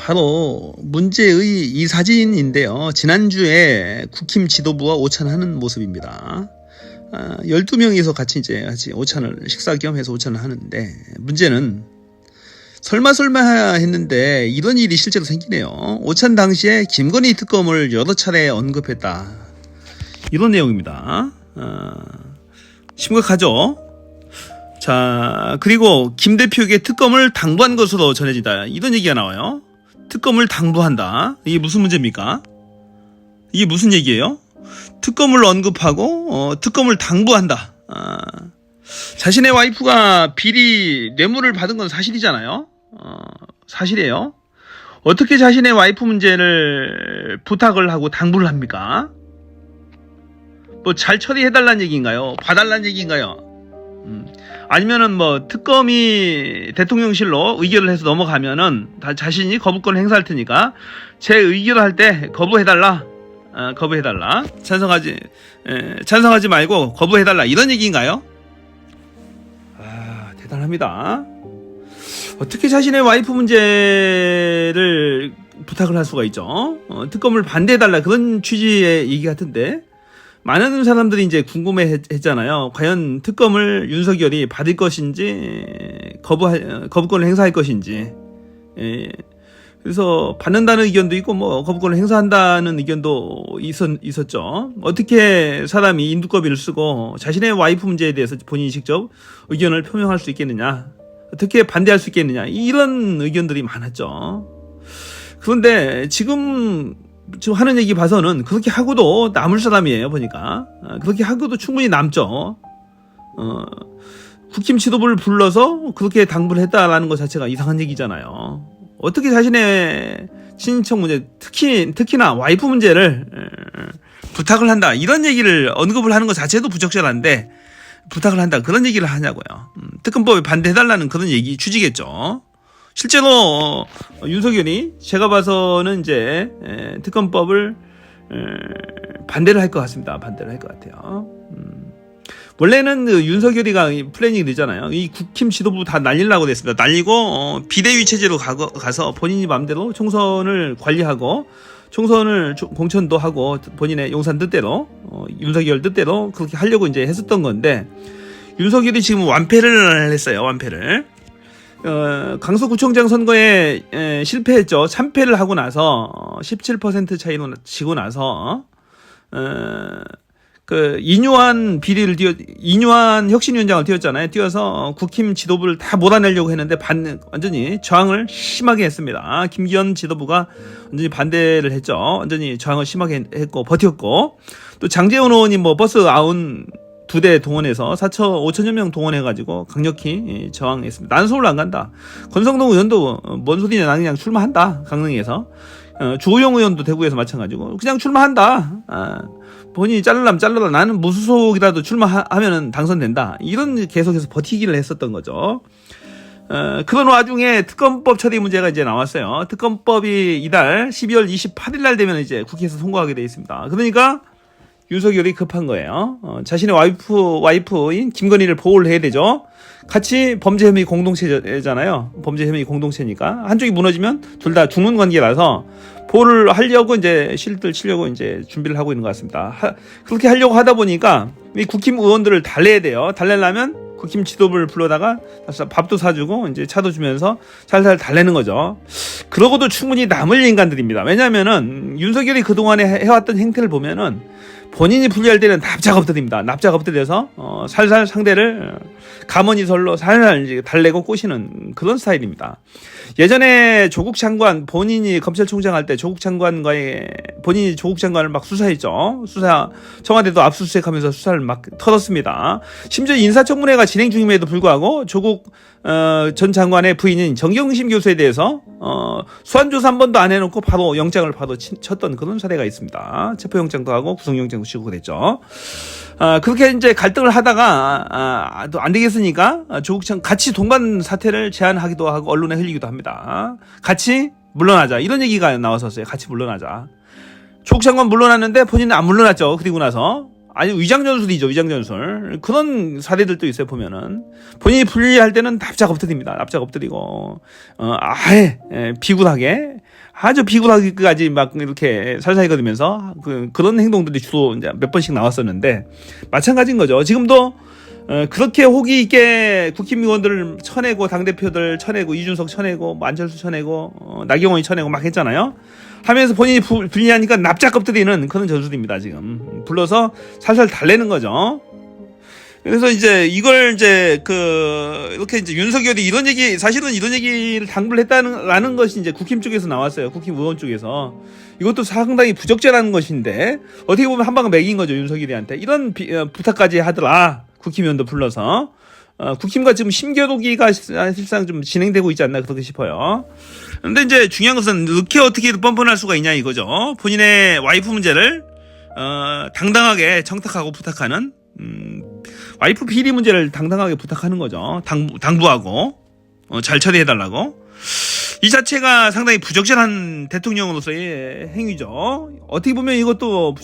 바로 문제의 이 사진인데요. 지난주에 국힘 지도부와 오찬하는 모습입니다. 12명이서 같이 오찬을, 식사 겸 해서 오찬을 하는데, 문제는 설마 했는데 이런 일이 실제로 생기네요. 오찬 당시에 김건희 특검을 여러 차례 언급했다. 이런 내용입니다. 심각하죠? 자, 그리고 김 대표에게 특검을 당부한 것으로 전해진다. 이런 얘기가 나와요. 특검을 당부한다. 이게 무슨 문제입니까? 이게 무슨 얘기예요? 특검을 언급하고 특검을 당부한다. 자신의 와이프가 비리 뇌물을 받은 건 사실이잖아요. 사실이에요. 어떻게 자신의 와이프 문제를 부탁을 하고 당부를 합니까? 뭐 잘 처리해달라는 얘기인가요? 봐달라는 얘기인가요? 아니면은 뭐 특검이 대통령실로 의결을 해서 넘어가면은 다 자신이 거부권을 행사할 테니까 제 의결을 할 때 거부해달라. 거부해달라. 찬성하지 말고 거부해달라. 이런 얘기인가요? 대단합니다. 어떻게 자신의 와이프 문제를 부탁을 할 수가 있죠? 특검을 반대해달라. 그런 취지의 얘기 같은데. 많은 사람들이 이제 궁금해 했잖아요. 과연 특검을 윤석열이 받을 것인지, 거부권을 행사할 것인지. 그래서 받는다는 의견도 있고, 뭐, 거부권을 행사한다는 의견도 있었죠. 어떻게 사람이 인두꺼비를 쓰고 자신의 와이프 문제에 대해서 본인이 직접 의견을 표명할 수 있겠느냐. 어떻게 반대할 수 있겠느냐. 이런 의견들이 많았죠. 그런데 지금 하는 얘기 봐서는 그렇게 하고도 남을 사람이에요, 보니까. 그렇게 하고도 충분히 남죠. 국힘 지도부를 불러서 그렇게 당부를 했다라는 것 자체가 이상한 얘기잖아요. 어떻게 자신의 친인척 문제, 특히나 와이프 문제를 부탁을 한다. 이런 얘기를 언급을 하는 것 자체도 부적절한데, 부탁을 한다. 그런 얘기를 하냐고요. 특검법에 반대해달라는 그런 얘기 취지겠죠. 실제로 윤석열이 제가 봐서는 이제 특검법을 반대를 할 것 같습니다. 반대를 할 것 같아요. 원래는 윤석열이가 플래닝이 되잖아요. 이 국힘 지도부 다 날리려고 됐습니다. 날리고 비대위 체제로 가서 본인이 마음대로 총선을 관리하고 총선을 공천도 하고 본인의 용산 뜻대로 윤석열 뜻대로 그렇게 하려고 이제 했었던 건데, 윤석열이 지금 완패를 했어요. 완패를. 강서구청장 선거에 실패했죠. 참패를 하고 나서 17% 차이로 지고 나서 이뇨한 혁신위원장을 띄웠잖아요. 띄워서 국힘 지도부를 다 몰아내려고 했는데 완전히 저항을 심하게 했습니다. 김기현 지도부가 완전히 반대를 했죠. 완전히 저항을 심하게 했고 버텼고, 또 장제원 의원이 뭐 버스 아운 2대 동원해서 5천여 명 동원해가지고 강력히 저항했습니다. 나는 서울 안 간다. 권성동 의원도 뭔 소리냐, 나는 그냥 출마한다. 강릉에서. 주호영 의원도 대구에서 마찬가지고 그냥 출마한다. 본인이 자르라면 잘라라. 나는 무소속이라도 출마하면은 당선된다. 이런 계속해서 버티기를 했었던 거죠. 그런 와중에 특검법 처리 문제가 이제 나왔어요. 특검법이 이달 12월 28일 날 되면 이제 국회에서 통과하게 돼 있습니다. 그러니까 윤석열이 급한 거예요. 자신의 와이프인 김건희를 보호를 해야 되죠. 같이 범죄 혐의 공동체잖아요. 범죄 혐의 공동체니까 한쪽이 무너지면 둘 다 죽는 관계라서 보호를 하려고 이제 실들 치려고 이제 준비를 하고 있는 것 같습니다. 그렇게 하려고 하다 보니까 이 국힘 의원들을 달래야 돼요. 달래려면 국힘 지도부를 불러다가 밥도 사주고 이제 차도 주면서 살살 달래는 거죠. 그러고도 충분히 남을 인간들입니다. 왜냐면은 윤석열이 그동안에 해왔던 행태를 보면은 본인이 불리할 때는 납작 엎드립니다. 납작 엎드려서 살살 상대를 가머니설로 살살 이제 달래고 꼬시는 그런 스타일입니다. 예전에 조국 장관, 본인이 검찰총장 할 때 조국 장관과의 본인이 조국 장관을 막 수사했죠. 청와대도 압수수색하면서 수사를 막 털었습니다. 심지어 인사청문회가 진행 중임에도 불구하고 조국 전 장관의 부인인 정경심 교수에 대해서 수환조사 한 번도 안 해놓고 바로 영장을 쳤던 그런 사례가 있습니다. 체포영장도 하고 구속영장도 치고 그랬죠. 그렇게 이제 갈등을 하다가 또 안 되겠으니까 조국 장관 같이 동반 사퇴를 제안하기도 하고 언론에 흘리기도 합니다. 같이 물러나자, 이런 얘기가 나왔었어요. 같이 물러나자. 조국 장관 물러났는데 본인은 안 물러났죠. 그리고 나서 아니 위장전술이죠. 위장전술. 그런 사례들도 있어요. 보면은 본인이 불리할 때는 납작 엎드립니다. 납작 엎드리고 아예 비굴하게 아주 비굴하기까지 막 이렇게 살살 거리면서 그런 행동들이 주로 이제 몇 번씩 나왔었는데 마찬가지인 거죠. 지금도 그렇게 호기 있게 국힘 의원들을 쳐내고 당대표들 쳐내고 이준석 쳐내고 뭐 안철수 쳐내고 나경원이 쳐내고 막 했잖아요. 하면서 본인이 불리하니까 납작 엎드리는 그런 전술입니다. 지금 불러서 살살 달래는 거죠. 그래서 이제 이걸 이제 이렇게 이제 윤석열이 사실은 이런 얘기를 당부를 했다는 것이 이제 국힘 쪽에서 나왔어요. 국힘 의원 쪽에서. 이것도 상당히 부적절한 것인데 어떻게 보면 한 방을 매긴 거죠. 윤석열이한테. 이런 부탁까지 하더라. 국힘 의원도 불러서. 국힘과 지금 심겨루기가 사실상 좀 진행되고 있지 않나 그렇게 싶어요. 근데 이제 중요한 것은 이렇게 어떻게 뻔뻔할 수가 있냐 이거죠. 본인의 와이프 문제를 당당하게 청탁하고 부탁하는 와이프 비리 문제를 당당하게 부탁하는 거죠. 당부하고 잘 처리해달라고. 이 자체가 상당히 부적절한 대통령으로서의 행위죠. 어떻게 보면 이것도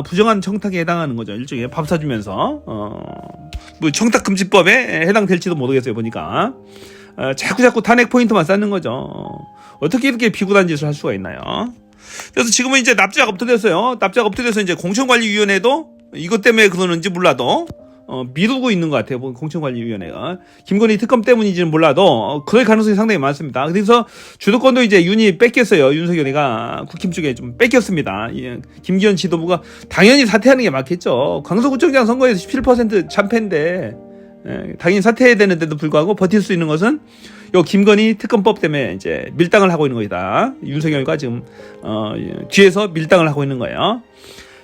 부정한 청탁에 해당하는 거죠. 일종의 밥 사주면서 뭐 청탁금지법에 해당될지도 모르겠어요. 보니까 자꾸 탄핵 포인트만 쌓는 거죠. 어떻게 이렇게 비굴한 짓을 할 수가 있나요? 그래서 지금은 이제 납작 엎드렸어요. 납작 엎드려서 이제 공천관리위원회도 이것 때문에 그러는지 몰라도 미루고 있는 것 같아요. 공천관리위원회가 김건희 특검 때문인지는 몰라도 그럴 가능성이 상당히 많습니다. 그래서 주도권도 이제 윤이 뺏겼어요. 윤석열이가 국힘 쪽에 좀 뺏겼습니다. 김기현 지도부가 당연히 사퇴하는 게 맞겠죠. 강서구청장 선거에서 17% 참패인데 당연히 사퇴해야 되는데도 불구하고 버틸 수 있는 것은 요 김건희 특검법 때문에 이제 밀당을 하고 있는 것이다. 윤석열과 지금 뒤에서 밀당을 하고 있는 거예요.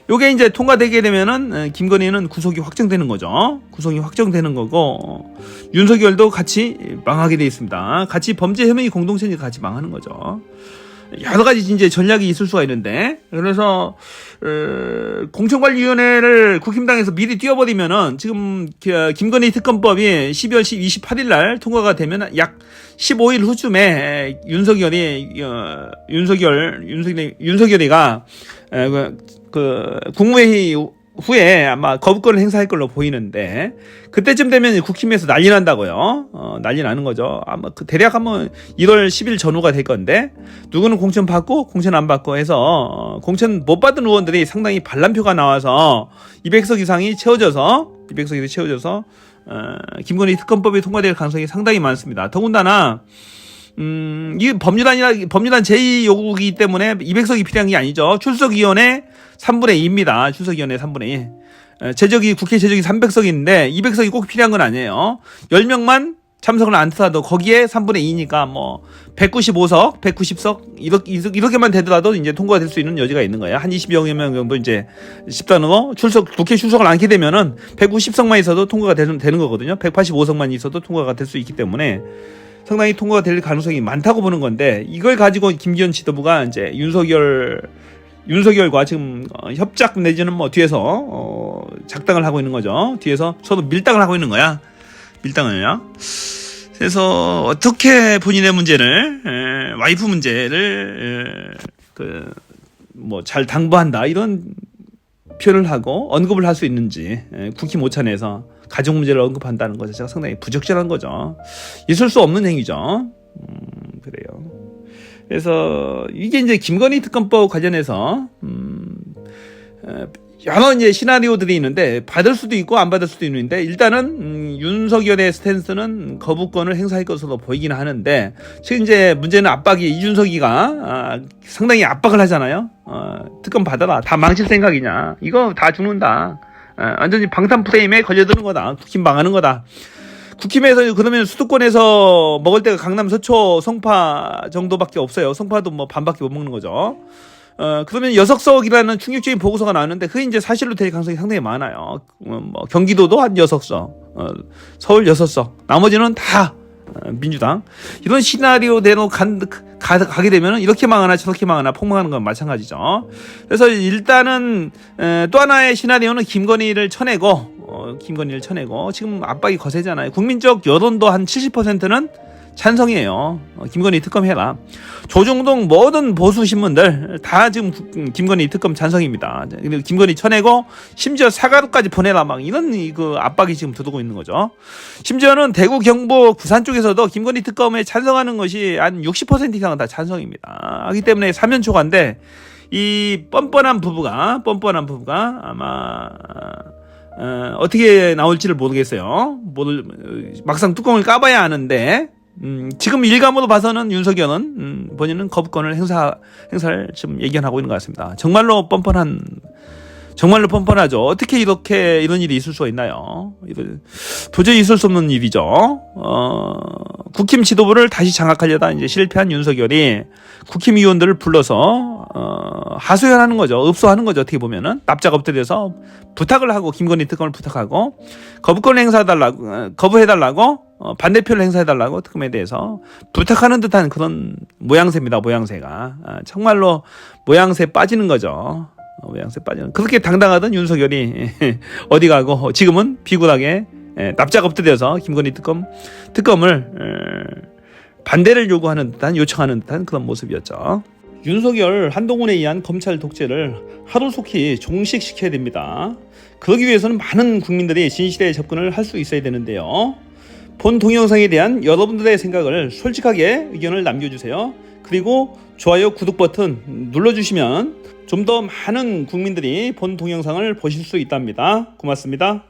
요게 이제 통과되게 되면은 김건희는 구속이 확정되는 거죠. 구속이 확정되는 거고 윤석열도 같이 망하게 돼 있습니다. 같이 범죄 혐의 공동체니 같이 망하는 거죠. 여러 가지 이제 전략이 있을 수가 있는데 그래서 공천관리위원회를 국힘당에서 미리 띄워버리면은 지금 김건희 특검법이 12월 28일 날 통과가 되면 약 15일 후쯤에 윤석열이가 국무회의 후에 아마 거부권을 행사할 걸로 보이는데 그때쯤 되면 국힘에서 난리 난다고요. 난리 나는 거죠. 아마 대략 한번 1월 10일 전후가 될 건데 누구는 공천 받고 공천 안 받고 해서 공천 못 받은 의원들이 상당히 반란표가 나와서 200석 이상이 채워져서 김건희 특검법이 통과될 가능성이 상당히 많습니다. 더군다나 이 법률안 제2 요구이기 때문에 200석이 필요한 게 아니죠. 출석위원회 3분의 2입니다. 출석위원회 3분의 2. 국회 제적이 300석인데 200석이 꼭 필요한 건 아니에요. 10명만 참석을 안 하더라도 거기에 3분의 2니까 뭐 195석, 190석 이렇게만 되더라도 이제 통과가 될 수 있는 여지가 있는 거예요. 한 20여 명 정도 이제 집단으로 국회 출석을 않게 되면은 190석만 있어도 통과가 되는 거거든요. 185석만 있어도 통과가 될 수 있기 때문에 상당히 통과가 될 가능성이 많다고 보는 건데 이걸 가지고 김기현 지도부가 이제 윤석열과 지금 협작 내지는 뭐 뒤에서 작당을 하고 있는 거죠. 뒤에서 서로 밀당을 하고 있는 거야. 밀당을요. 그래서 어떻게 본인의 문제를 와이프 문제를 뭐 잘 당부한다 이런 표현을 하고 언급을 할 수 있는지 국힘 오찬에서 가족 문제를 언급한다는 것 자체가 상당히 부적절한 거죠. 있을 수 없는 행위죠. 그래요. 그래서 이게 이제 김건희 특검법 관련해서 여러 이제 시나리오들이 있는데 받을 수도 있고 안 받을 수도 있는데 일단은 윤석열의 스탠스는 거부권을 행사할 것으로 보이긴 하는데 지금 이제 문제는 압박이 이준석이가 상당히 압박을 하잖아요. 특검 받아라. 다 망칠 생각이냐. 이거 다 죽는다. 완전히 방탄 프레임에 걸려드는 거다. 국힘 망하는 거다. 국힘에서 그러면 수도권에서 먹을 때가 강남, 서초, 성파 정도밖에 없어요. 성파도 뭐 반밖에 못 먹는 거죠. 그러면 6석이라는 충격적인 보고서가 나왔는데 그게 이제 사실로 될 가능성이 상당히 많아요. 뭐 경기도도 한 6석, 서울 6석, 나머지는 다 민주당. 이런 시나리오대로 가게 되면 이렇게 망하나 저렇게 망하나 폭망하는 건 마찬가지죠. 그래서 일단은 또 하나의 시나리오는 김건희를 쳐내고 지금 압박이 거세잖아요. 국민적 여론도 한 70%는 찬성이에요. 김건희 특검 해라. 조중동 모든 보수 신문들 다 지금 김건희 특검 찬성입니다. 김건희 쳐내고 심지어 사과도까지 보내라 막 이런 그 압박이 지금 들어오고 있는 거죠. 심지어는 대구, 경북, 부산 쪽에서도 김건희 특검에 찬성하는 것이 한 60% 이상은 다 찬성입니다. 하기 때문에 3연 초과인데 이 뻔뻔한 부부가 아마 어떻게 나올지를 모르겠어요. 막상 뚜껑을 까봐야 아는데 지금 일감으로 봐서는 윤석열은 본인은 거부권을 행사를 지금 예견하고 있는 것 같습니다. 정말로 뻔뻔하죠. 어떻게 이런 일이 있을 수가 있나요? 도저히 있을 수 없는 일이죠. 국힘 지도부를 다시 장악하려다 이제 실패한 윤석열이 국힘 의원들을 불러서 하소연하는 거죠. 읍소하는 거죠. 어떻게 보면은 납작 엎드려서 부탁을 하고 김건희 특검을 부탁하고 거부해달라고 반대표를 행사해달라고 특검에 대해서 부탁하는 듯한 그런 모양새입니다. 모양새가 정말로 모양새 빠지는 거죠. 모양새 빠지는 그렇게 당당하던 윤석열이 어디 가고 지금은 비굴하게 납작 엎드려서 김건희 특검을 반대를 요청하는 듯한 그런 모습이었죠. 윤석열, 한동훈에 의한 검찰 독재를 하루속히 종식시켜야 됩니다. 그러기 위해서는 많은 국민들이 진실에 접근을 할 수 있어야 되는데요. 본 동영상에 대한 여러분들의 생각을 솔직하게 의견을 남겨주세요. 그리고 좋아요, 구독 버튼 눌러주시면 좀 더 많은 국민들이 본 동영상을 보실 수 있답니다. 고맙습니다.